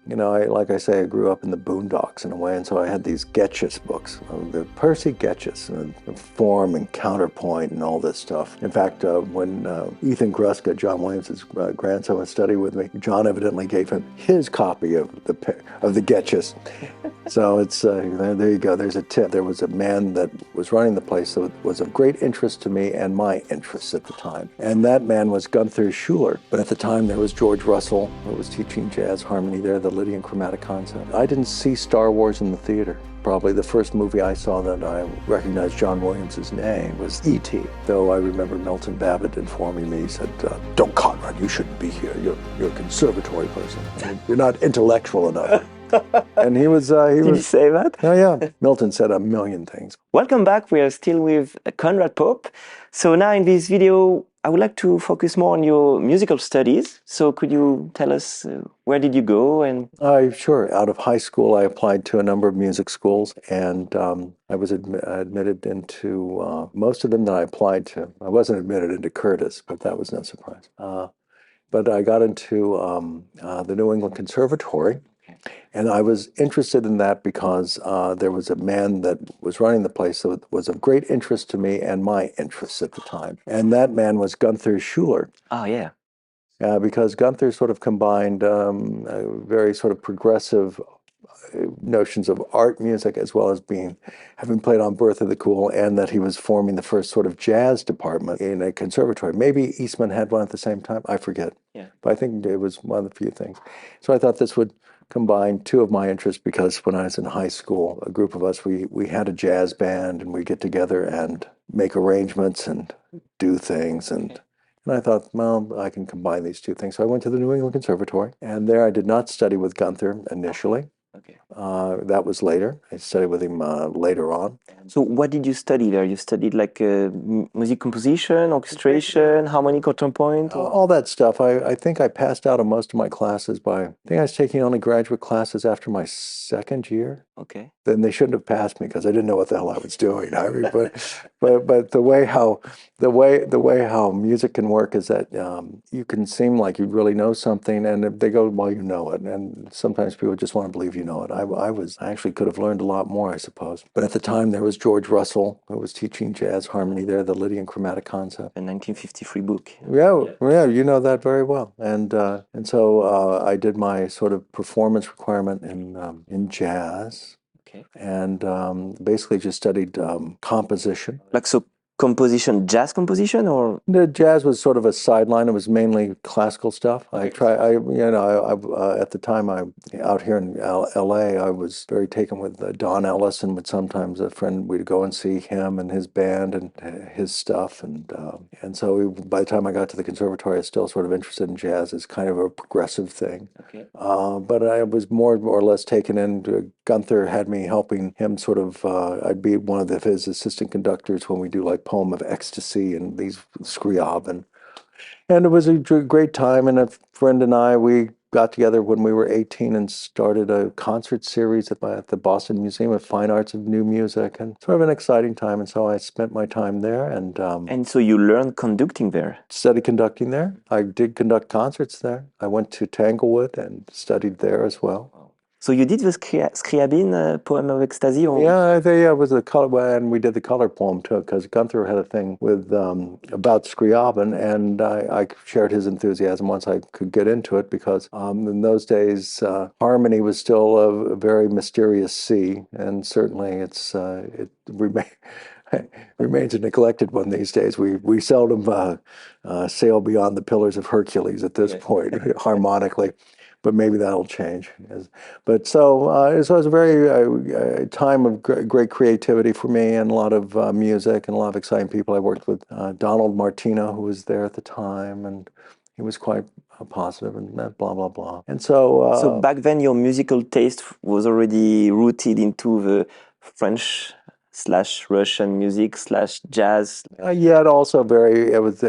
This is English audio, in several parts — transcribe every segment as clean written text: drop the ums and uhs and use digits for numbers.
like I say, I grew up in the boondocks in a way, and so I had these Getchus books, the Percy Getchus, and form and counterpoint and all this stuff. In fact, when Ethan Gruska, John Williams' grandson, was studying with me, John evidently gave him his copy of the Getchus. So it's there you go. There's a tip. There was a man that was running the place that was of great interest to me and my interests at the time, and that man was Gunther Schuller. But at the time, there was George Russell, who was teaching jazz harmony there, the Lydian chromatic concept. I didn't see Star Wars in the theater. Probably the first movie I saw that I recognized John Williams' name was E.T., though I remember Milton Babbitt informing me, he said, "Don't, Conrad, you shouldn't be here. You're a conservatory person. You're not intellectual enough." And he was... Did he say that? Oh, yeah. Milton said a million things. Welcome back. We are still with Conrad Pope. So now in this video, I would like to focus more on your musical studies. So could you tell us where did you go? And Sure. Out of high school, I applied to a number of music schools, and I was admitted into most of them that I applied to. I wasn't admitted into Curtis, but that was no surprise. But I got into the New England Conservatory. And I was interested in that because there was a man that was running the place that was of great interest to me and my interests at the time. And that man was Gunther Schuller. oh yeah, Because Gunther sort of combined very sort of progressive notions of art music as well as having played on Bertha the Cool, and that he was forming the first sort of jazz department in a conservatory. Maybe Eastman had one at the same time. I forget. Yeah. But I think it was one of the few things. So I thought this would combine two of my interests, because when I was in high school, a group of us, we had a jazz band, and we get together and make arrangements and do things. And I thought, well, I can combine these two things. So I went to the New England Conservatory, and there I did not study with Gunther initially. Okay. That was later. I studied with him later on. So what did you study there? You studied like music composition, orchestration, harmonic counterpoint? All that stuff. I think I passed out of most of my classes I think I was taking only graduate classes after my second year. Okay. Then they shouldn't have passed me because I didn't know what the hell I was doing. I mean, but the way how music can work is that you can seem like you really know something, and they go, well, you know it, and sometimes people just want to believe you know it. I actually could have learned a lot more, I suppose. But at the time, there was George Russell, who was teaching jazz harmony there, the Lydian chromatic concept. A 1953 book. Yeah, you know that very well. And so I did my sort of performance requirement in jazz. Okay. And basically just studied composition. Like so composition, jazz composition, or? The jazz was sort of a sideline. It was mainly classical stuff. Okay. At the time, out here in L.A., I was very taken with Don Ellis, and would sometimes we'd go and see him and his band and his stuff, and so by the time I got to the conservatory, I was still sort of interested in jazz as kind of a progressive thing. Okay. But I was more or less taken in. Gunther had me helping him sort of. I'd be one of his assistant conductors when we do like Poem of Ecstasy and these Scriabin. And it was a great time, and a friend and I, we got together when we were 18 and started a concert series at the Boston Museum of Fine Arts of New Music, and sort of an exciting time. And so I spent my time there, and so you learned conducting there? Studied conducting there. I did conduct concerts there. I went to Tanglewood and studied there as well. So you did the Scriabin, Poem of Ecstasy? Or? Yeah, it was the color, and we did the color poem too, because Gunther had a thing with about Scriabin, and I shared his enthusiasm once I could get into it, because in those days harmony was still a very mysterious sea, and certainly it remains a neglected one these days. We seldom sail beyond the Pillars of Hercules at this point harmonically. But maybe that'll change. But so it was a very time of great creativity for me, and a lot of music and a lot of exciting people. I worked with Donald Martino, who was there at the time, and he was quite positive, and blah, blah, blah. And so... so back then your musical taste was already rooted into the French/Russian music/jazz. Yet also it was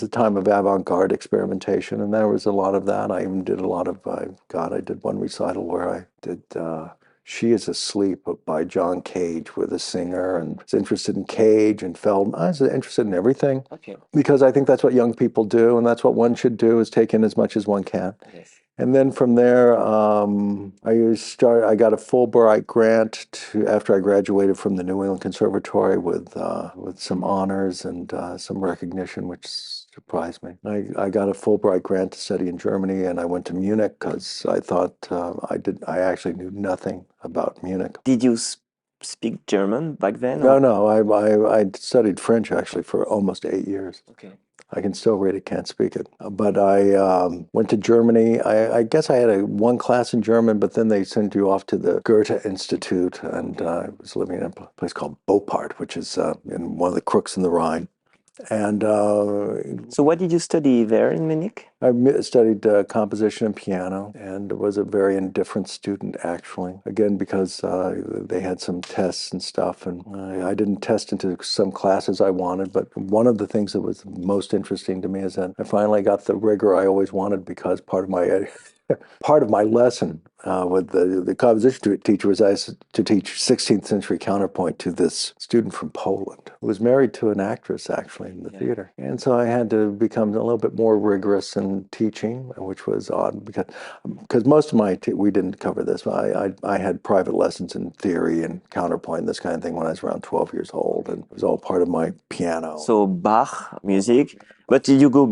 a time of avant-garde experimentation, and there was a lot of that. I even did a lot of I did one recital where I did She is Asleep by John Cage with a singer, and was interested in Cage and Feldman. I was interested in everything. Okay. Because I think that's what young people do, and that's what one should do, is take in as much as one can. Yes. And then from there, I got a Fulbright grant after I graduated from the New England Conservatory with some honors and some recognition, which surprised me. I got a Fulbright grant to study in Germany, and I went to Munich because I thought I actually knew nothing about Munich. Did you speak German back then? No, no, I studied French actually for almost 8 years. Okay. I can still read it, can't speak it. But I went to Germany. I guess I had one class in German, but then they sent you off to the Goethe Institute, and I was living in a place called Beaupart, which is in one of the crooks in the Rhine. And So what did you study there in Munich? I studied composition and piano, and was a very indifferent student, actually. Again, because they had some tests and stuff, and I didn't test into some classes I wanted. But one of the things that was most interesting to me is that I finally got the rigor I always wanted, because part of my lesson with the composition teacher was asked to teach 16th century counterpoint to this student from Poland who was married to an actress, actually, in the theater. And so I had to become a little bit more rigorous in teaching, which was odd because most of we didn't cover this. I had private lessons in theory and counterpoint, this kind of thing, when I was around 12 years old, and it was all part of my piano. So Bach music. But did you go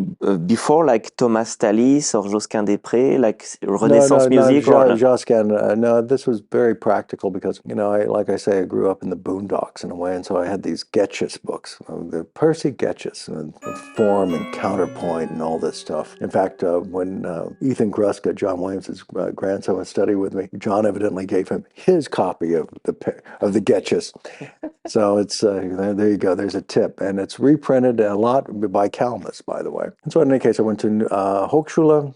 before, like Thomas Tallis or Josquin des Prés, like Renaissance music? No, Josquin. No, this was very practical because, like I say, I grew up in the boondocks in a way, and so I had these Getchus books, the Percy Getchus, and form and counterpoint and all this stuff. In fact, when Ethan Gruska, John Williams' grandson, was studying with me, John evidently gave him his copy of the Getchus. So it's there you go. There's a tip, and it's reprinted a lot by Calmus, by the way. And so in any case, I went to Hochschule.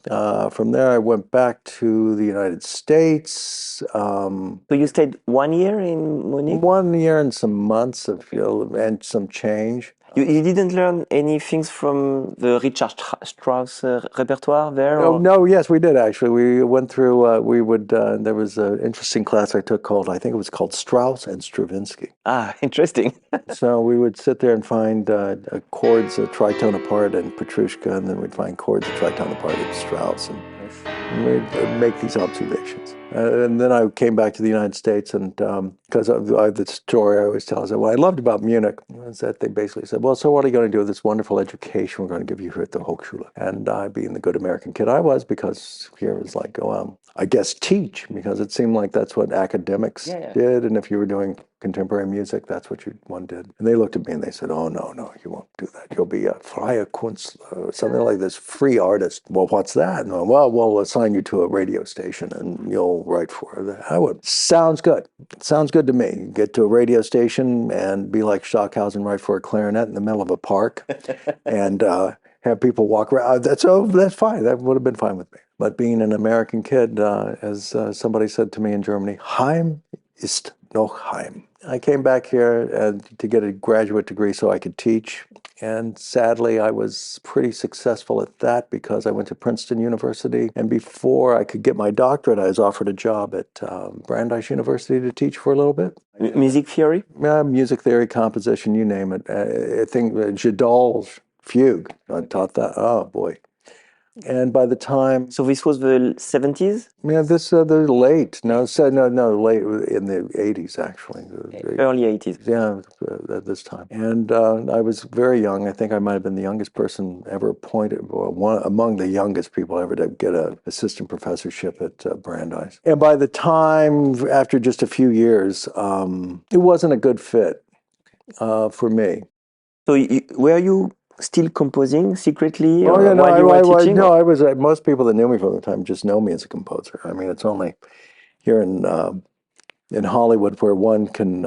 From there, I went back to the United States. So you stayed 1 year in Munich? 1 year and some months and some change. You didn't learn any things from the Richard Strauss repertoire there? No, yes, we did actually. We went through, there was an interesting class I took I think it was called Strauss and Stravinsky. Ah, interesting. So we would sit there and find chords a tritone apart in Petrushka, and then we'd find chords a tritone apart in Strauss, and we'd make these observations. And then I came back to the United States, and because of the story I always tell is that what I loved about Munich was that they basically said, well, so what are you going to do with this wonderful education we're going to give you here at the Hochschule? And I, being the good American kid I was, because here it was like, I guess teach, because it seemed like that's what academics did, and if you were doing contemporary music, that's what one did. And they looked at me and they said, oh, no, you won't do that. You'll be a freie Künstler, something like this, free artist. Well, what's that? And well, we'll assign you to a radio station and you'll write for it. I would. Sounds good. Sounds good to me. Get to a radio station and be like Stockhausen, write for a clarinet in the middle of a park and have people walk around. That's fine. That would have been fine with me. But being an American kid, as somebody said to me in Germany, Heim ist noch Heim. I came back here to get a graduate degree so I could teach. And sadly, I was pretty successful at that because I went to Princeton University. And before I could get my doctorate, I was offered a job at Brandeis University to teach for a little bit. Music theory? Music theory, composition, you name it. I think Jadal's Fugue, I taught that. Oh, boy. And by the time... So this was the 70s? Yeah, the late. No, late in the 80s, actually. Early 80s. Yeah, at this time. And I was very young. I think I might have been the youngest person ever appointed, among the youngest people ever to get an assistant professorship at Brandeis. And by the time, after just a few years, it wasn't a good fit for me. So were you still composing secretly while you were teaching? No, I was. Most people that knew me from the time just know me as a composer. I mean, it's only here in Hollywood where one can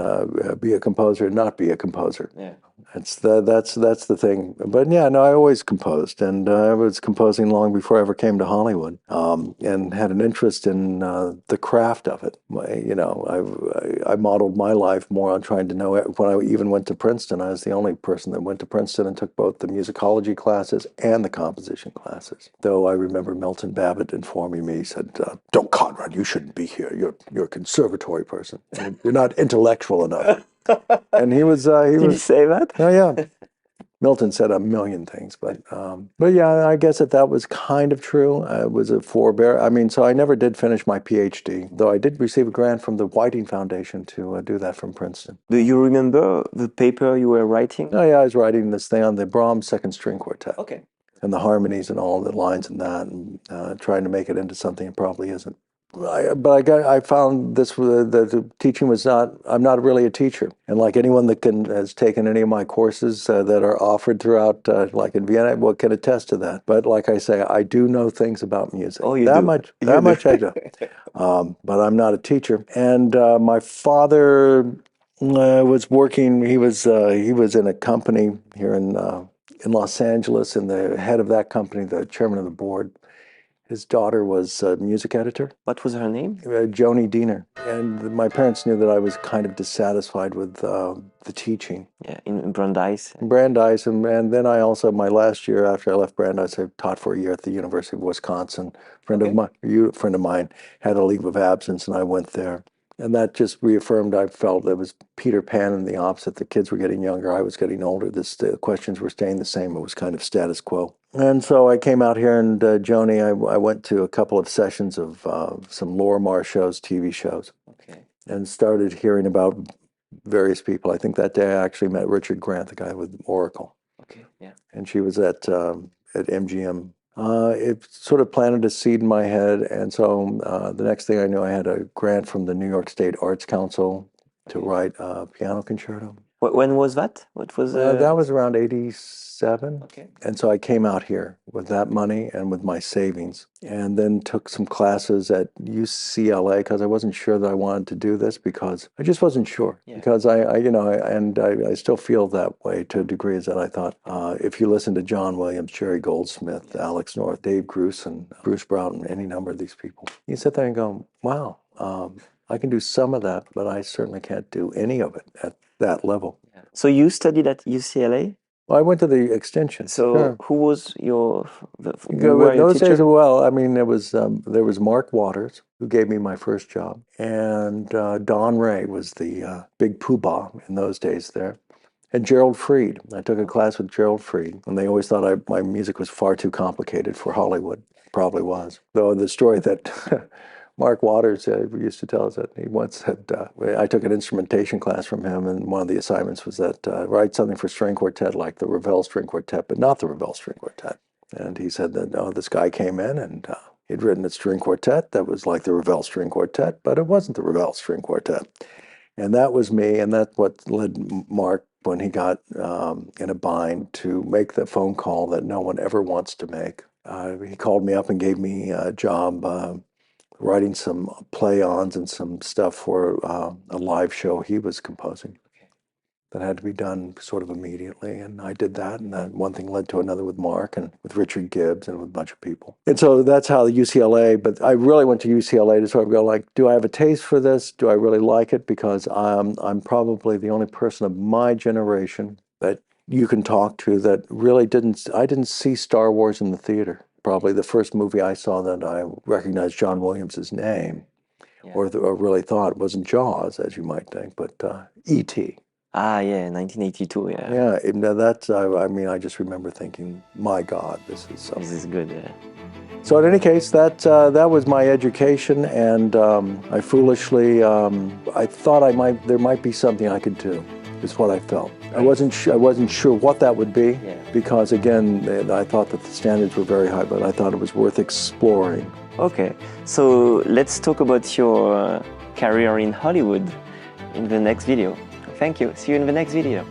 be a composer and not be a composer. Yeah. That's the thing. But yeah, no, I always composed, and I was composing long before I ever came to Hollywood, and had an interest in the craft of it. I modeled my life more on trying to know it. When I even went to Princeton, I was the only person that went to Princeton and took both the musicology classes and the composition classes. Though I remember Milton Babbitt informing me, he said, "Don't, Conrad, you shouldn't be here. You're a conservatory person. You're not intellectual enough." And he was Did he say that? Oh yeah. Milton said a million things, but yeah, I guess that was kind of true. It was a forebear. I mean, so I never did finish my PhD, though I did receive a grant from the Whiting Foundation to do that from Princeton. Do you remember the paper you were writing? Oh yeah, I was writing this thing on the Brahms Second String Quartet. Okay. And the harmonies and all the lines in that, and trying to make it into something it probably isn't. I found this, the teaching was not, I'm not really a teacher. And like anyone that has taken any of my courses that are offered throughout, like in Vienna, well, can attest to that. But like I say, I do know things about music. Oh, you that do? much I do. But I'm not a teacher. And my father was working, he was in a company here in Los Angeles, and the head of that company, the chairman of the board, his daughter was a music editor. What was her name? Joni Diener. And my parents knew that I was kind of dissatisfied with the teaching. Yeah, in Brandeis. Brandeis, and then I also, my last year after I left Brandeis, I taught for a year at the University of Wisconsin. A friend of mine had a leave of absence, and I went there. And that just reaffirmed, I felt it was Peter Pan and the opposite. The kids were getting younger, I was getting older. The questions were staying the same. It was kind of status quo. And so I came out here, and Joni, I went to a couple of sessions of some Lorimar shows, TV shows, and started hearing about various people. I think that day I actually met Richard Grant, the guy with Oracle. Okay, yeah. And she was at MGM. It sort of planted a seed in my head, and so the next thing I knew, I had a grant from the New York State Arts Council to write a piano concerto. When was that? What was that was around 87. Okay. And so I came out here with that money and with my savings, and then took some classes at UCLA because I wasn't sure that I wanted to do this, because I just wasn't sure. Yeah. Because I still feel that way to a degree, is that I thought if you listen to John Williams, Jerry Goldsmith, Alex North, Dave Grusin, Bruce Broughton, any number of these people, you sit there and go, wow, I can do some of that, but I certainly can't do any of it at that level. Yeah. So you studied at UCLA? Well, I went to the extension. So who was your those teacher? days? Well, I mean, there was Mark Waters, who gave me my first job, and Don Ray was the big poobah in those days there, and Gerald Fried. I took a class with Gerald Fried, and they always thought my music was far too complicated for Hollywood. Probably was. Though the story that Mark Waters used to tell us that he once said, I took an instrumentation class from him, and one of the assignments was that write something for string quartet like the Ravel String Quartet, but not the Ravel String Quartet. And he said that, this guy came in and he'd written a string quartet that was like the Ravel String Quartet, but it wasn't the Ravel String Quartet. And that was me, and that's what led Mark, when he got in a bind, to make the phone call that no one ever wants to make. He called me up and gave me a job writing some play-ons and some stuff for a live show he was composing that had to be done sort of immediately. And I did that, and then one thing led to another with Mark and with Richard Gibbs and with a bunch of people. And so that's how UCLA, but I really went to UCLA to sort of go like, do I have a taste for this? Do I really like it? Because I'm probably the only person of my generation that you can talk to that really I didn't see Star Wars in the theater. Probably the first movie I saw that I recognized John Williams' name, or really thought, wasn't Jaws, as you might think, but E.T. Ah, yeah, 1982, yeah. Yeah, that's, I mean, I just remember thinking, my God, this is something. This is good, yeah. So in any case, that was my education, and I foolishly, I thought there might be something I could do, is what I felt. I wasn't sure what that would be, because again, I thought that the standards were very high, but I thought it was worth exploring. Okay, so let's talk about your career in Hollywood in the next video. Thank you. See you in the next video.